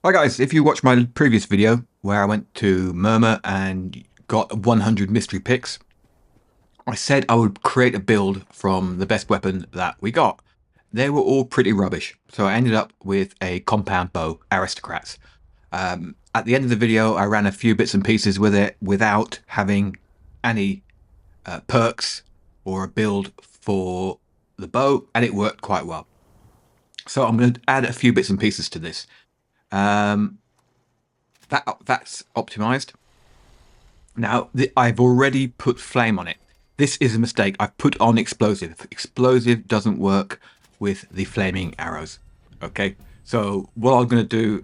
Hi guys, if you watched my previous video where I went to Murmrgh and got 100 mystery picks, I said I would create a build from the best weapon that we got. They were all pretty rubbish, so I ended up with a compound bow, aristocrats. At the end of the video, I ran a few bits and pieces with it without having any perks or a build for the bow, and it worked quite well. So I'm going to add a few bits and pieces to this. That's optimized. Now, I've already put flame on it. This is a mistake. I've put on explosive. Explosive doesn't work with the flaming arrows. Okay, so what I'm going to do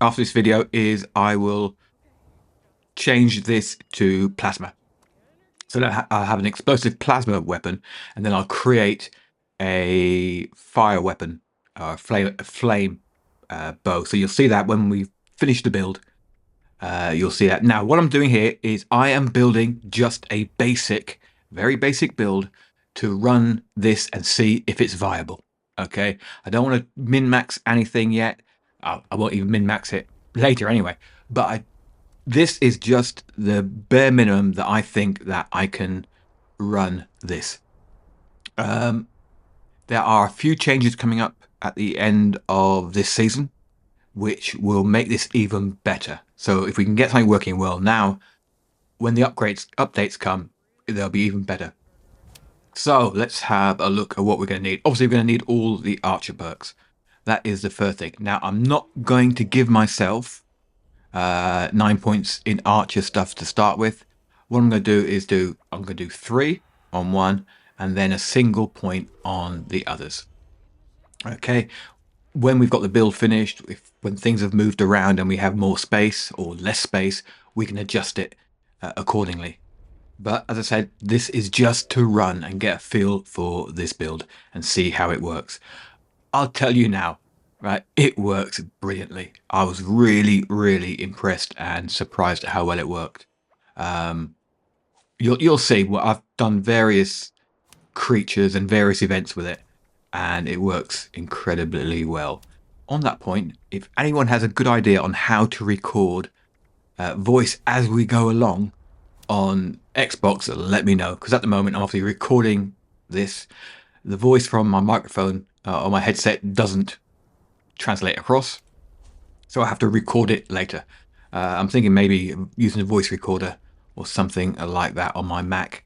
after this video is I will change this to plasma. So now I'll have an explosive plasma weapon, and then I'll create a fire weapon, a flame bow. So you'll see that when we finish the build. You'll see that. Now, what I'm doing here is I am building just a basic, very basic build to run this and see if it's viable. Okay, I don't want to min-max anything yet. I won't even min-max it later anyway. But this is just the bare minimum that I think that I can run this. There are a few changes coming up at the end of this season, which will make this even better. So if we can get something working well now, when the updates come, they'll be even better. So let's have a look at what we're going to need. Obviously, we're going to need all the archer perks. That is the first thing. Now, I'm not going to give myself 9 points in archer stuff to start with. What I'm going to do is I'm going to do 3 on one and then a single point on the others. Okay, when we've got the build finished, when things have moved around and we have more space or less space, we can adjust it accordingly. But as I said, this is just to run and get a feel for this build and see how it works. I'll tell you now, right? It works brilliantly. I was really, really impressed and surprised at how well it worked. You'll see. What I've done various creatures and various events with it, and it works incredibly well. On that point, if anyone has a good idea on how to record voice as we go along on Xbox, let me know, because at the moment I'm obviously recording this. The voice from my microphone or my headset doesn't translate across, so I have to record it later. I'm thinking maybe using a voice recorder or something like that on my Mac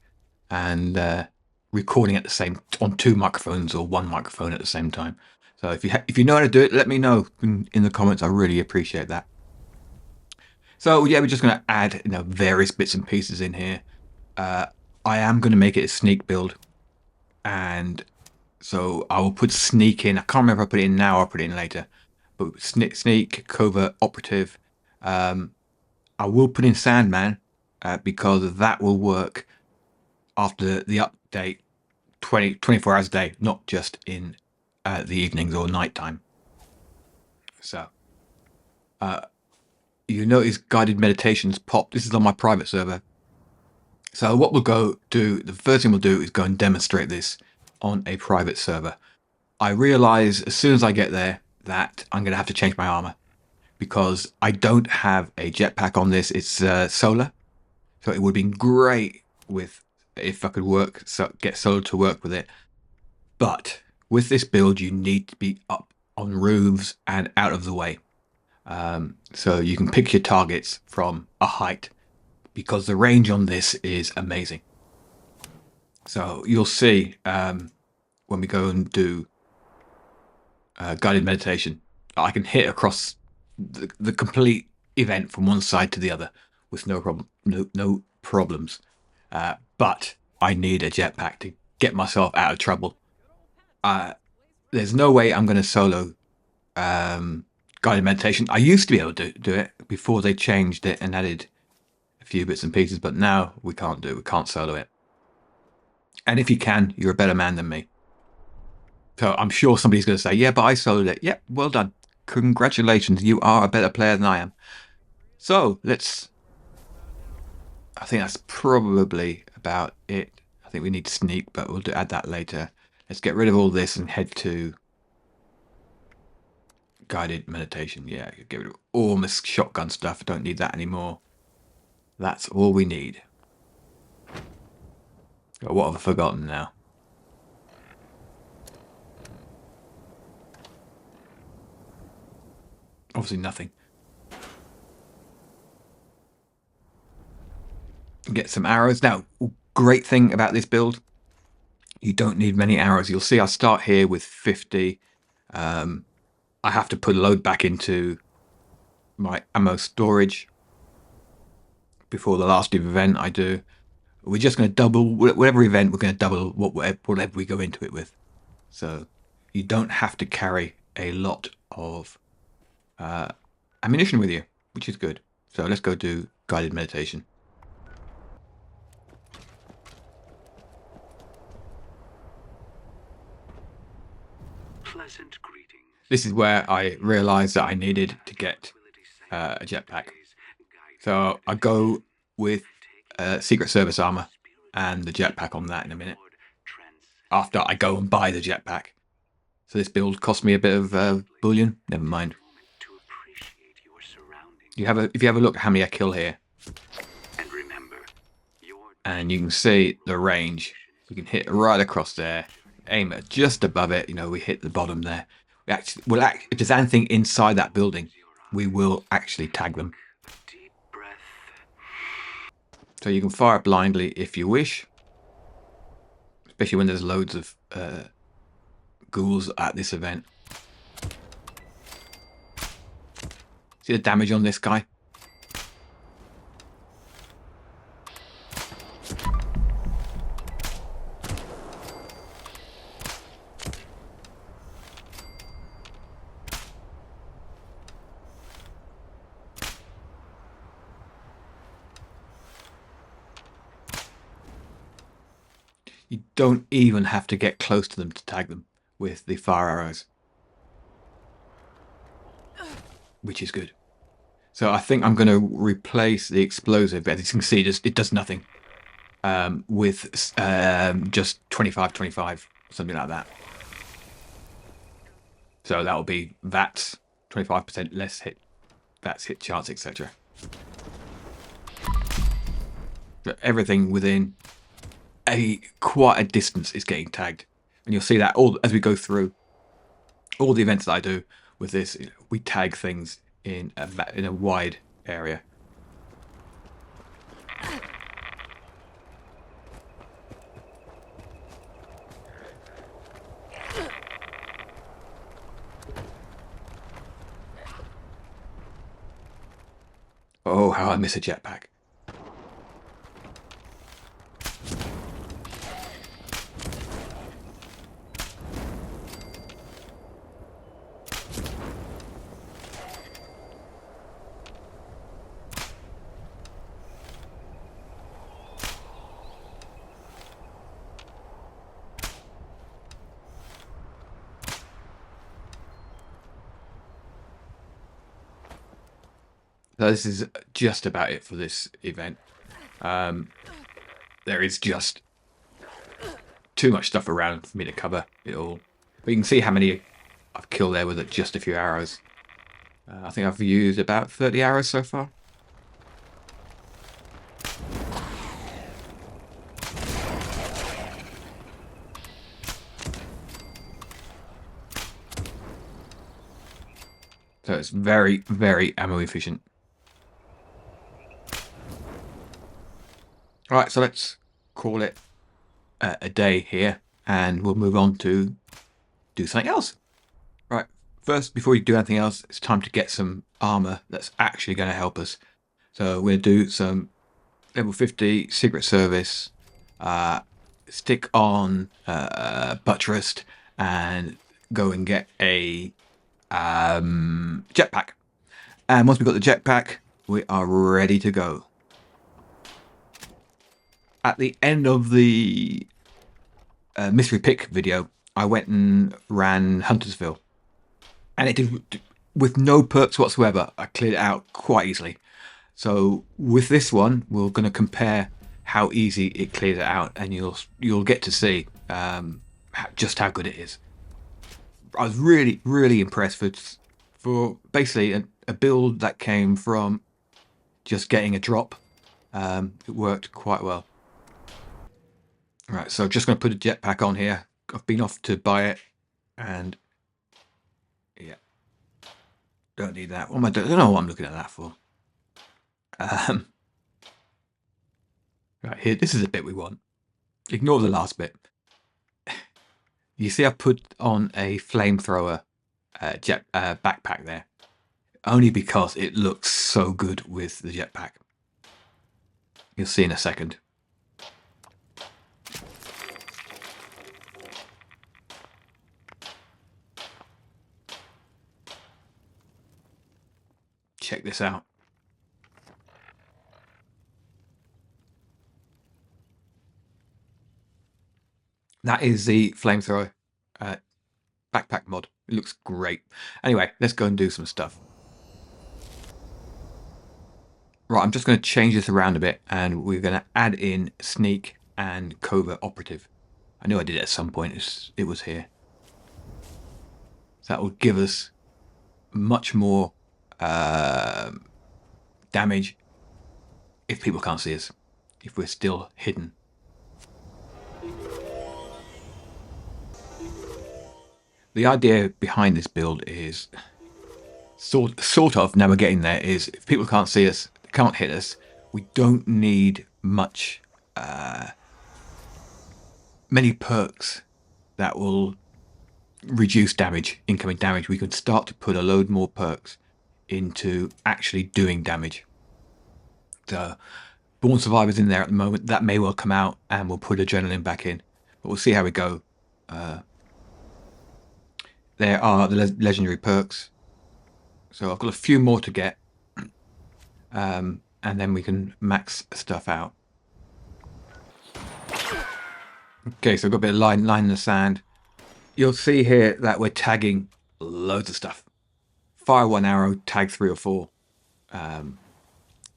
and recording at the same on 2 microphones or 1 microphone at the same time. So if you know how to do it, let me know in the comments. I really appreciate that. So yeah, we're just going to add various bits and pieces in here. I am going to make it a sneak build, and so I will put sneak in. I can't remember if I put it in now or I put it in later, but sneak, covert, operative. I will put in Sandman because that will work after the update 24 hours a day, not just in the evenings or nighttime. So you notice guided meditations pop. This is on my private server. So what we'll the first thing we'll do is go and demonstrate this on a private server. I realize as soon as I get there that I'm going to have to change my armor because I don't have a jetpack on this. It's solar. So it would have been great if I could get solar to work with it. But with this build, you need to be up on roofs and out of the way. So you can pick your targets from a height because the range on this is amazing. So you'll see when we go and do guided meditation, I can hit across the complete event from one side to the other with no problem, no problems. But I need a jetpack to get myself out of trouble. There's no way I'm going to solo guided meditation. I used to be able to do it before they changed it and added a few bits and pieces, but now we can't do it. We can't solo it. And if you can, you're a better man than me. So I'm sure somebody's going to say, yeah, but I soloed it. Yep, well done. Congratulations. You are a better player than I am. So I think that's probably about it. I think we need to sneak, but we'll add that later. Let's get rid of all this and head to guided meditation. Yeah, get rid of all my shotgun stuff. I don't need that anymore. That's all we need. Oh, what have I forgotten now? Obviously nothing. Get some arrows. Now, great thing about this build, you don't need many arrows. You'll see I start here with 50. I have to put a load back into my ammo storage before the last event I do. We're just going to double, whatever event, we're going to double whatever we go into it with. So you don't have to carry a lot of ammunition with you, which is good. So let's go do guided meditation. Pleasant greetings. This is where I realized that I needed to get a jetpack. So I go with Secret Service armor and the jetpack on that in a minute. After I go and buy the jetpack. So this build cost me a bit of bullion. Never mind. If you have a look at how many I kill here, and you can see the range. We can hit right across there. Aim it just above it. You know, we hit the bottom there. If there's anything inside that building, we will actually tag them. So you can fire blindly if you wish, especially when there's loads of ghouls at this event. See the damage on this guy? You don't even have to get close to them to tag them with the fire arrows, which is good. So I think I'm going to replace the explosive, as you can see, it does nothing, with just 25, something like that. So that'll be VATS, 25% less hit, VATS hit chance, etc. But everything within quite a distance is getting tagged, and you'll see that all as we go through all the events that I do with this. We tag things in a wide area. Oh, how I miss a jetpack. So this is just about it for this event. There is just too much stuff around for me to cover it all. But you can see how many I've killed there with just a few arrows. I think I've used about 30 arrows so far. So it's very, very ammo efficient. All right, so let's call it a day here, and we'll move on to do something else. Right, first, before we do anything else, it's time to get some armor that's actually going to help us. So we're going to do some level 50 Secret Service, stick on buttressed, and go and get a jetpack. And once we've got the jetpack, we are ready to go. At the end of the mystery pick video, I went and ran Huntersville, and it did with no perks whatsoever. I cleared it out quite easily. So with this one, we're going to compare how easy it clears it out, and you'll get to see just how good it is. I was really impressed for basically a build that came from just getting a drop. It worked quite well. Right, so just going to put a jetpack on here. I've been off to buy it, and yeah, don't need that. What am I doing? I don't know what I'm looking at that for. Right here, this is the bit we want. Ignore the last bit. You see, I put on a flamethrower backpack there, only because it looks so good with the jetpack. You'll see in a second. Check this out. That is the flamethrower backpack mod. It looks great. Anyway, let's go and do some stuff. Right, I'm just going to change this around a bit, and we're going to add in sneak and covert operative. I knew I did it at some point. It was here. So that will give us much more damage if people can't see us, if we're still hidden. The idea behind this build is sort of, now we're getting there, is if people can't see us, they can't hit us, we don't need much many perks that will reduce damage, incoming damage. We can start to put a load more perks into actually doing damage. So Born Survivor's in there at the moment. That may well come out, and we'll put adrenaline back in, but we'll see how we go. There are the legendary perks, so I've got a few more to get, and then we can max stuff out. Okay, so I've got a bit of line in the sand. You'll see here that we're tagging loads of stuff. Fire one arrow, tag 3 or 4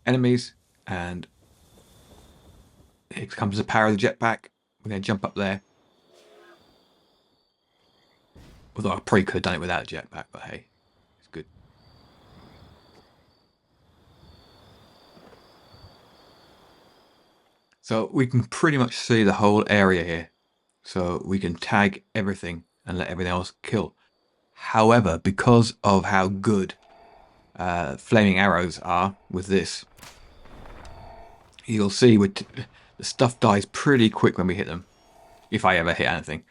enemies, and here comes the power of the jetpack. We're going to jump up there. Although I probably could have done it without a jetpack, but hey, it's good. So we can pretty much see the whole area here. So we can tag everything and let everything else kill. However, because of how good flaming arrows are with this, you'll see the stuff dies pretty quick when we hit them. If I ever hit anything.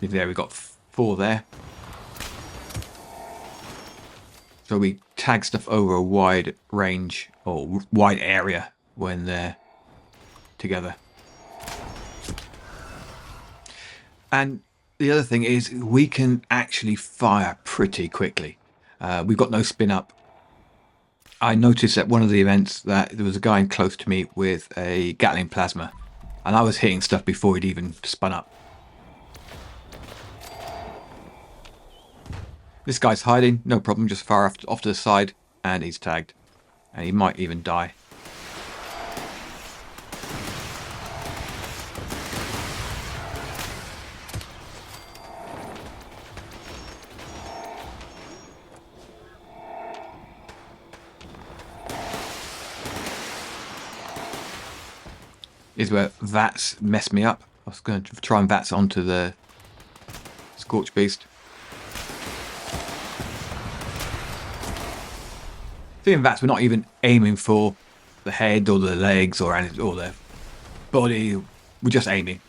There, we've got 4 there. So we tag stuff over a wide range or wide area when they're together. And the other thing is we can actually fire pretty quickly. We've got no spin up. I noticed at one of the events that there was a guy close to me with a Gatling plasma, and I was hitting stuff before he'd even spun up. This guy's hiding, no problem, just fire off to the side, and he's tagged. And he might even die. Is where VATS messed me up. I was going to try and VATS onto the Scorch Beast. Seeing VATS, we're not even aiming for the head or the legs or the body. We're just aiming.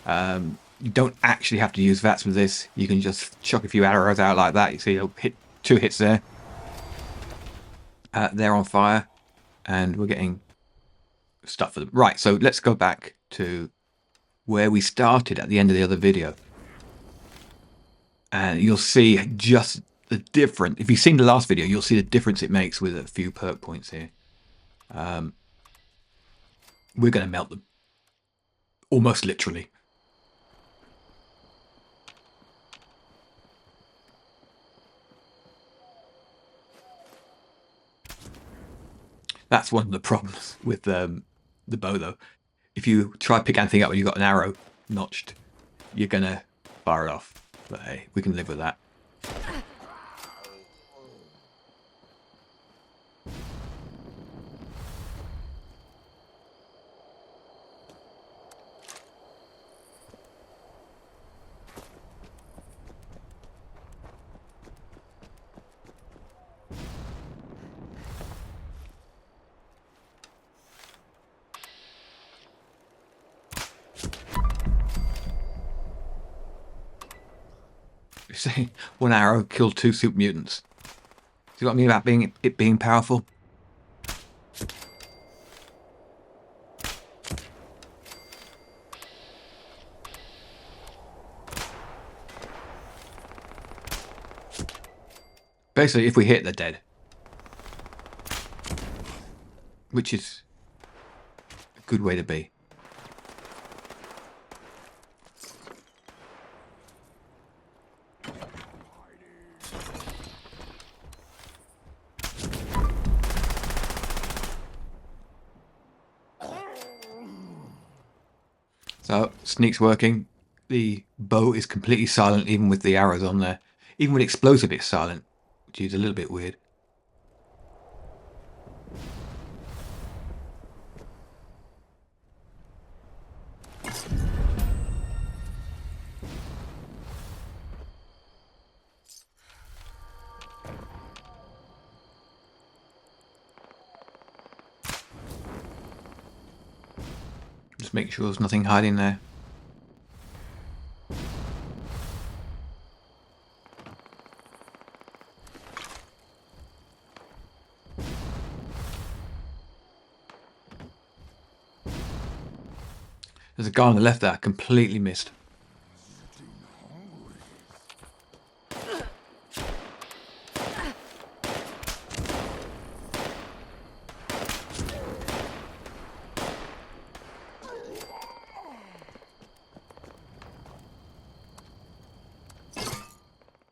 You don't actually have to use VATS with this. You can just chuck a few arrows out like that. You see, you'll hit 2 hits there. They're on fire, and we're getting stuff for them. Right, so let's go back to where we started at the end of the other video. And you'll see just the difference. If you've seen the last video, you'll see the difference it makes with a few perk points here. We're going to melt them. Almost literally. That's one of the problems with the bow, though. If you try to pick anything up and you've got an arrow notched, you're going to fire it off. But hey, we can live with that. Say one arrow killed 2 super mutants. See what I mean about it being powerful? Basically, if we hit, they're dead. Which is a good way to be. So, sneak's working. The bow is completely silent, even with the arrows on there. Even with explosive, it's silent, which is a little bit weird. Just make sure there's nothing hiding there. There's a guy on the left there I completely missed.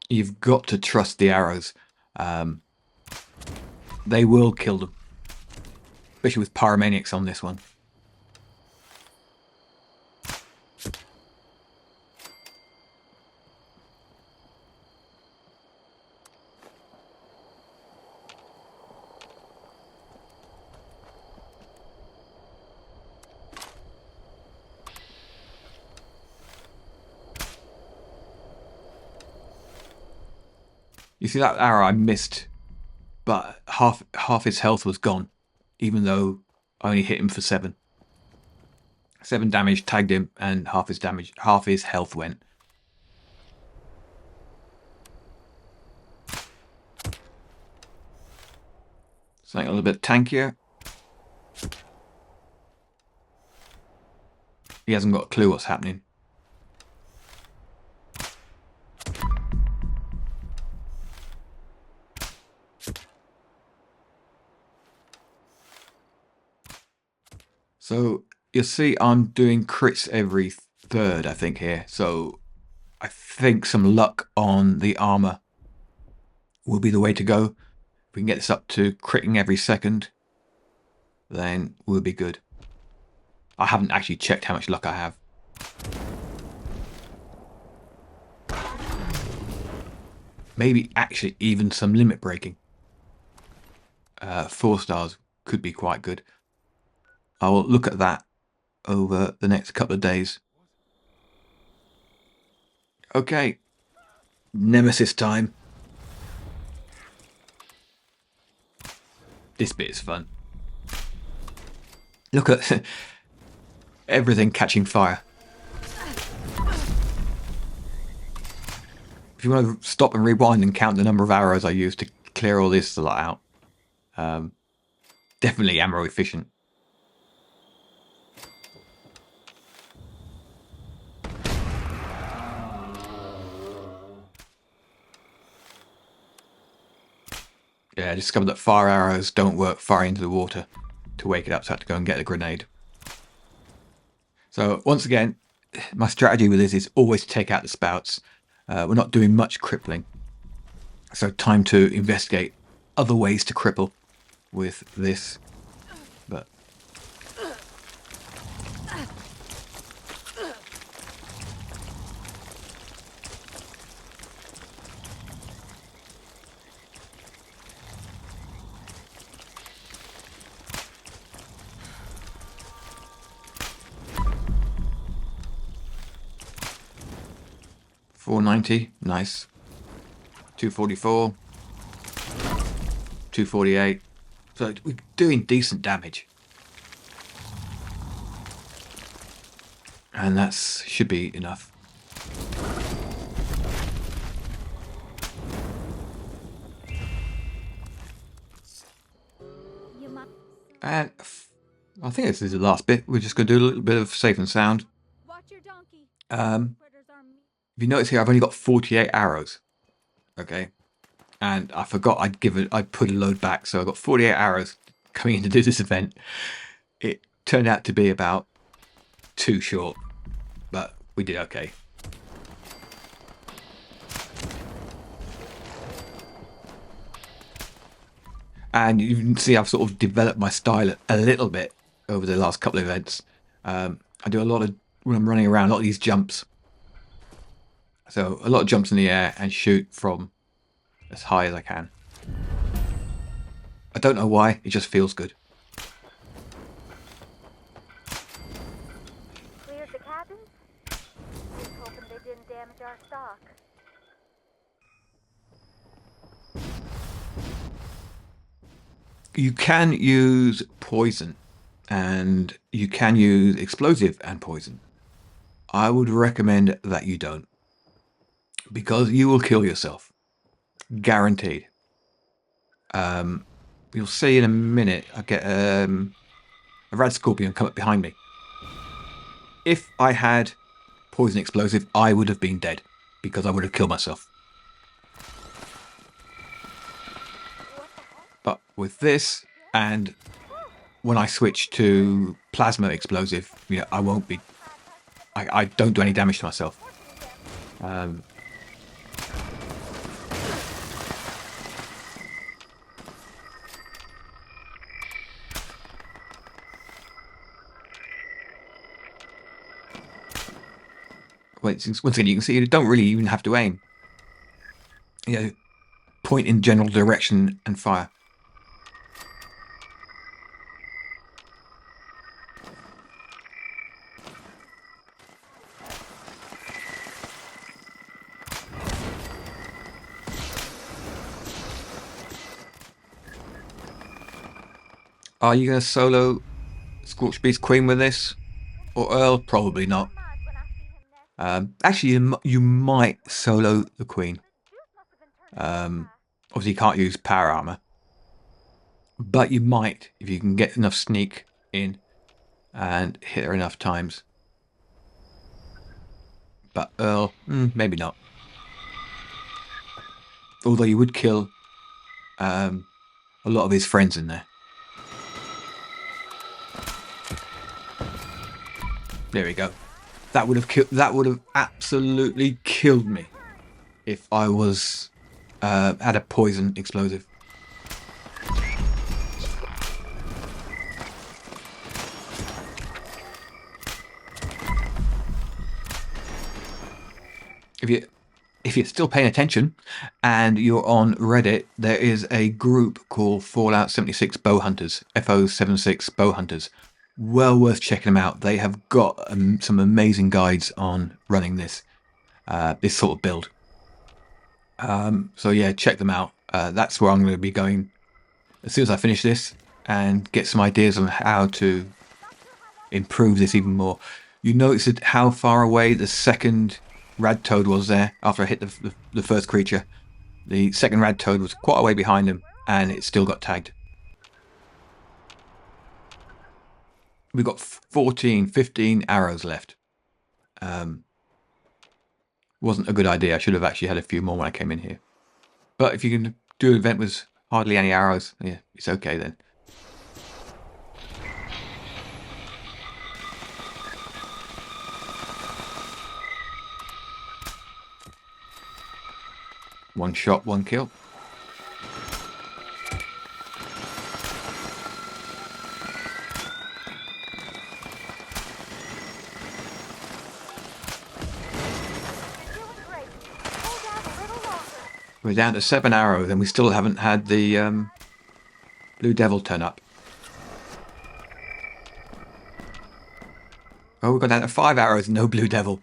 You've got to trust the arrows. They will kill them. Especially with pyromaniacs on this one. You see that arrow I missed, but half his health was gone, even though I only hit him for 7. 7 damage, tagged him, and half his health went. Something a little bit tankier. He hasn't got a clue what's happening. So you'll see I'm doing crits every third, I think, here. So I think some luck on the armor will be the way to go. If we can get this up to critting every second, then we'll be good. I haven't actually checked how much luck I have. Maybe actually even some limit breaking. 4 stars could be quite good. I will look at that over the next couple of days. Okay, Nemesis time. This bit is fun. Look at everything catching fire. If you want to stop and rewind and count the number of arrows I used to clear all this lot out, definitely ammo efficient. Yeah, I discovered that fire arrows don't work far into the water to wake it up, so I had to go and get a grenade. So once again, my strategy with this is always to take out the spouts. We're not doing much crippling, so time to investigate other ways to cripple with this. But $490, nice. 244, 248. So we're doing decent damage, and that should be enough. And I think this is the last bit. We're just going to do a little bit of safe and sound. If you notice here, I've only got 48 arrows. Okay. And I forgot I'd put a load back. So I've got 48 arrows coming in to do this event. It turned out to be about 2 short, but we did okay. And you can see I've sort of developed my style a little bit over the last couple of events. I do a lot of, when I'm running around, a lot of these jumps. So a lot of jumps in the air and shoot from as high as I can. I don't know why, it just feels good. Cleared the cabins? Just hoping they didn't damage our stock. You can use poison and you can use explosive and poison. I would recommend that you don't, because you will kill yourself, guaranteed. You'll see in a minute. I get a rad scorpion come up behind me. If I had poison explosive, I would have been dead because I would have killed myself. But with this, and when I switch to plasma explosive, I won't be. I don't do any damage to myself. Once again, you can see you don't really even have to aim. Point in general direction and fire. Are you going to solo Scorched Beast Queen with this? Or Earl? Probably not. Actually, you might solo the Queen. Obviously, you can't use power armor. But you might, if you can get enough sneak in and hit her enough times. But Earl, maybe not. Although you would kill a lot of his friends in there. There we go. That would have absolutely killed me if I was had a poison explosive. If you're still paying attention and you're on Reddit, there is a group called Fallout 76 Bow Hunters, FO76 Bow Hunters. Well worth checking them out. They have got some amazing guides on running this sort of build. So yeah, check them out. That's where I'm going to be going as soon as I finish this and get some ideas on how to improve this even more. You noticed how far away the second rad toad was there after I hit the first creature. The second rad toad was quite a way behind him and it still got tagged. We've got 15 arrows left. Wasn't a good idea. I should have actually had a few more when I came in here. But if you can do an event with hardly any arrows, yeah, it's okay then. One shot, one kill. We're down to 7 arrows and we still haven't had the Blue Devil turn up. Oh, we've got down to 5 arrows and no Blue Devil.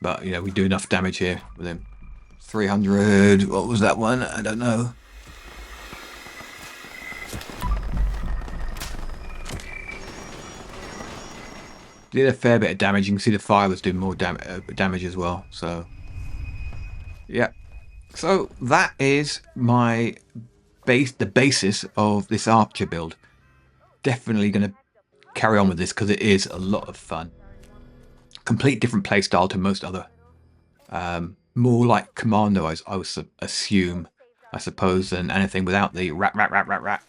But, we do enough damage here with him. 300, what was that one? I don't know. Did a fair bit of damage. You can see the fire was doing more damage as well. So, yeah, So that is the basis of this archer build. Definitely going to carry on with this because it is a lot of fun. Complete different playstyle to most other. More like Commando, I would assume, I suppose, than anything without the rat, rat, rat, rat, rat.